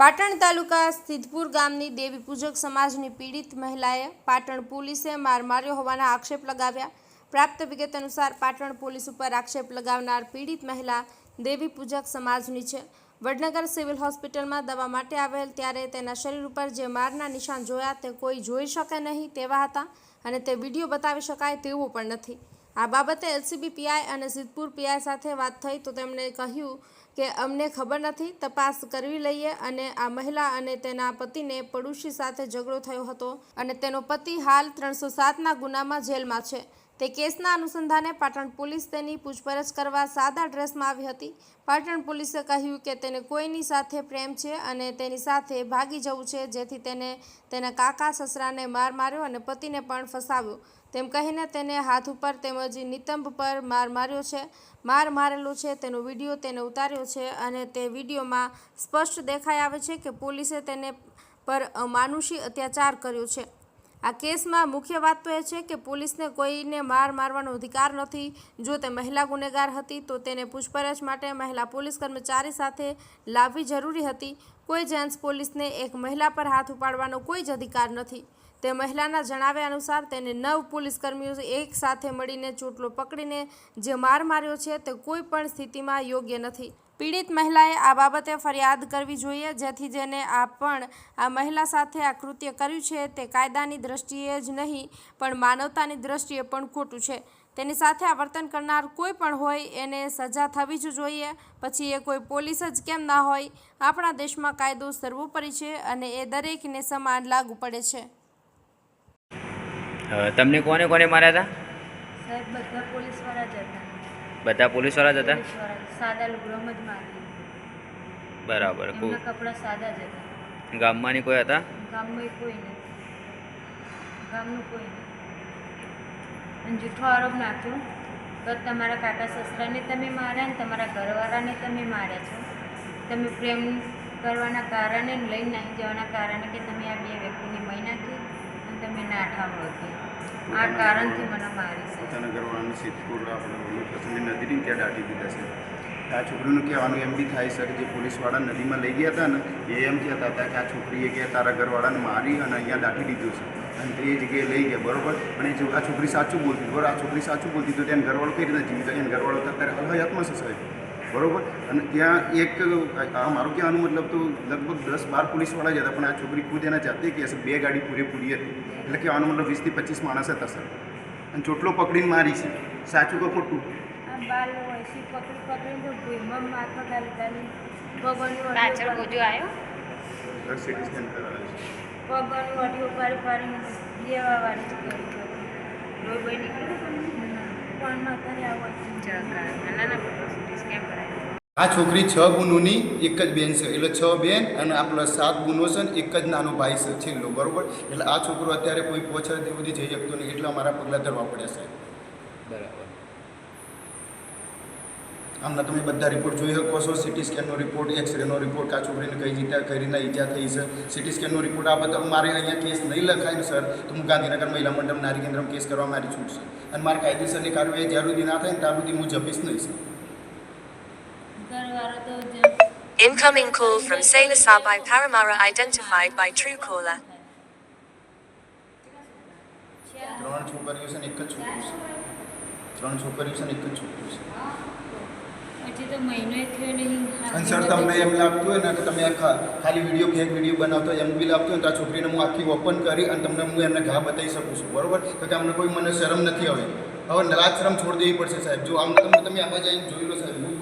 પાટણ તાલુકા સિદ્ધપુર ગામની દેવી પૂજક સમાજની પીડિત મહિલાએ પાટણ પોલીસે માર માર્યો હોવાના આક્ષેપ લગાવ્યા। પ્રાપ્ત વિગત અનુસાર પાટણ પોલીસ ઉપર આક્ષેપ લગાવનાર પીડિત મહિલા દેવી પૂજક સમાજની છે। વડનગર સિવિલ હોસ્પિટલમાં દવા માટે આવેલ ત્યારે તેના શરીર ઉપર જે મારના નિશાન જોયા તે કોઈ જોઈ શકે નહીં તેવા હતા અને તે વિડીયો બતાવી શકાય તેવું પણ નથી। આ બાબતે એલસીબી પીઆઈ અને સિદ્ધપુર પીઆઈ સાથે વાત થઈ તો તેમણે કહ્યું કે અમને ખબર નથી, તપાસ કરવી લઈએ અને આ મહિલા અને તેના પતિને પડોશી સાથે ઝઘડો થયો હતો અને તેનો પતિ હાલ 307ના ગુનામાં જેલમાં છે। તે કેસના અનુસંધાને પાટણ પોલીસ તેની પૂછપરછ કરવા સાદા ડ્રેસમાં આવી હતી। પાટણ પોલીસે કહ્યું કે તેને કોઈની સાથે પ્રેમ છે અને તેની સાથે ભાગી જવું છે, જેથી તેને તેના કાકા સસરાને માર માર્યો અને પતિને પણ ફસાવ્યો તેમ કહીને તેને હાથ ઉપર તેમજ નિતંબ પર માર માર્યો છે। માર મારેલો છે તેનો વિડીયો તેને ઉતાર્યો છે અને તે વિડીયોમાં સ્પષ્ટ દેખાઈ આવે છે કે પોલીસે તેને પર અમાનુષી અત્યાચાર કર્યો છે। આ કેસમાં મુખ્ય વાત તો એ છે કે પોલીસને કોઈને માર મારવાનો અધિકાર નથી। જો તે મહિલા ગુનેગાર હતી તો તેને પૂછપરછ માટે મહિલા પોલીસ કર્મચારી સાથે લાવવી જરૂરી હતી। કોઈ જેન્ટ્સ પોલીસને એક મહિલા પર હાથ ઉપાડવાનો કોઈ જ અધિકાર નથી। તે મહિલાના જણાવ્યા અનુસાર તેને 9 પોલીસ કર્મીઓ એક સાથે મળીને ચોટલો પકડીને જે માર માર્યો છે તે કોઈ પણ સ્થિતિમાં યોગ્ય નથી। પીડિત મહિલાએ આ બાબતે ફરિયાદ કરવી જોઈએ, જેથી જેને આ મહિલા સાથે આ કૃત્ય કર્યું છે તે કાયદાની દ્રષ્ટિએ જ નહીં પણ માનવતાની દ્રષ્ટિએ પણ ખોટું છે। તેની સાથે આ વર્તન કરનાર કોઈ પણ હોય એને સજા થવી જ જોઈએ, પછી એ કોઈ પોલીસ જ કેમ ના હોય। આપણા દેશમાં કાયદો સર્વોપરી છે અને એ દરેકને સમાન લાગુ પડે છે। તમને કોને કોને માર્યા હતા? સાહેબ બધા પોલીસવાળા જ હતા। બધા પોલીસવાળા જ હતા? સાદા લુગડામાં જ મારી। બરાબર। એમના કપડાં સાદા જ હતા। ગામમાંની કોઈ હતા? ગામમાં કોઈ નથી, ગામનું કોઈ નહીં। અને જૂઠો આરોપ નાખ્યો તો તમારા કાકા સસરાને તમે માર્યા ને તમારા ઘરવાળાને તમે માર્યા છો। તમે પ્રેમ કરવાના કારણે લઈને નાહી જવાના કારણે કે તમે આ બે વ્યક્તિને મહી નાખી અને તમે નાઠા વળગી, આ કારણથી મને મારી છે। પોતાના ઘરવાળાને સિદ્ધપુર આપણે પસંદની નદીની ત્યાં દાટી દીધા છે। આ છોકરીનું કહેવાનું એમ બી થાય છે કે જે પોલીસવાળા નદીમાં લઈ ગયા હતા ને એ એમ કહેતા હતા કે આ છોકરીએ કે તારા ઘરવાળાને મારી અને અહીંયા દાટી દીધું છે અને તે જગ્યાએ લઈ ગયા, બરાબર। અને આ છોકરી સાચું બોલતી, બરાબર। આ છોકરી સાચું બોલતી તો તેને ઘરવાળો કઈ રીતે જીવતા, એને ઘરવાળો અત્યારે હયાતમાં છે સાહેબ, બરાબર। અને ત્યાં એક મારું કહેવાનું મતલબ તો લગભગ 10-12 પોલીસવાળા જ હતા, પણ આ છોકરી ખુદ એના જાતે કહે છે 2 ગાડી પૂરેપૂરી હતી, એટલે કહેવાનો મતલબ 20 થી 25 માણસ હતા સર, અને ચોટલો પકડીને મારી છે। સાચું કે ખોટું? બાલ વયસી પકડીને તો ભૂઈમાં માથા ગાલી પગોની પાછળ ગોજો આવ્યો, સિટી સ્કેન કરાવે છે, પગોની વડીઓ પાડીને લેવા વાળી કરી લોહી ભાઈ નીકળ્યું પણ માથાને આવો સ્કેન કરાય। આ છોકરી 6 ગુનોની એક જ બેન છે, એટલે 6 બેન અને આ પ્લસ 7 ગુનો છે ને એક જ નાનો ભાઈ છે છેલ્લો, બરાબર। એટલે આ છોકરો અત્યારે કોઈ પોછડ સુધી જઈ શકતો નહીં, એટલે અમારા પગલાં ધરવા પડ્યા છે, બરાબર। આમના તમે બધા રિપોર્ટ જોઈ શકો છો, સિટી સ્કેનનો રિપોર્ટ, એક્સરેનો રિપોર્ટ, આ છોકરીને કઈ રીતના ઈજા થઈ છે, સિટી સ્કેનનો રિપોર્ટ, આ બધા મારે અહીંયા કેસ નહીં લખાય ને સર તો હું ગાંધીનગર મહિલા મંડળ નારી કેન્દ્રમાં કેસ કરવા મારી છૂટ છે અને મારે કાયદેસરની કાર્યવાહી જ્યાં સુધી ના થાય ને ત્યાં સુધી હું જપીશ નહીં sir. Incoming call from Sailor Sabai Paramara identified by Truecaller. 3 છોકરીઓ છે ને એક જ છોકરો છે, 3 છોકરીઓ છે ને એક જ છોકરો છે। હજી તો મહિનો થયો નહીં। અને સર તમને એમ લાગતું હોય ને કે તમે ખાલી વિડીયો ફેક વિડીયો બનાવતો હોય એમ બી લાગતું હોય તો આ છોકરીને હું આખી ઓપન કરી અને તમને હું એમને ઘા બતાવી શકું છું, બરાબર। કે અમને કોઈ મને શરમ નથી આવે, હવે લાજ શરમ છોડી દેવી પડશે સાહેબ। જો આમ તમે આમાં જઈને જોઈ લો સાહેબ,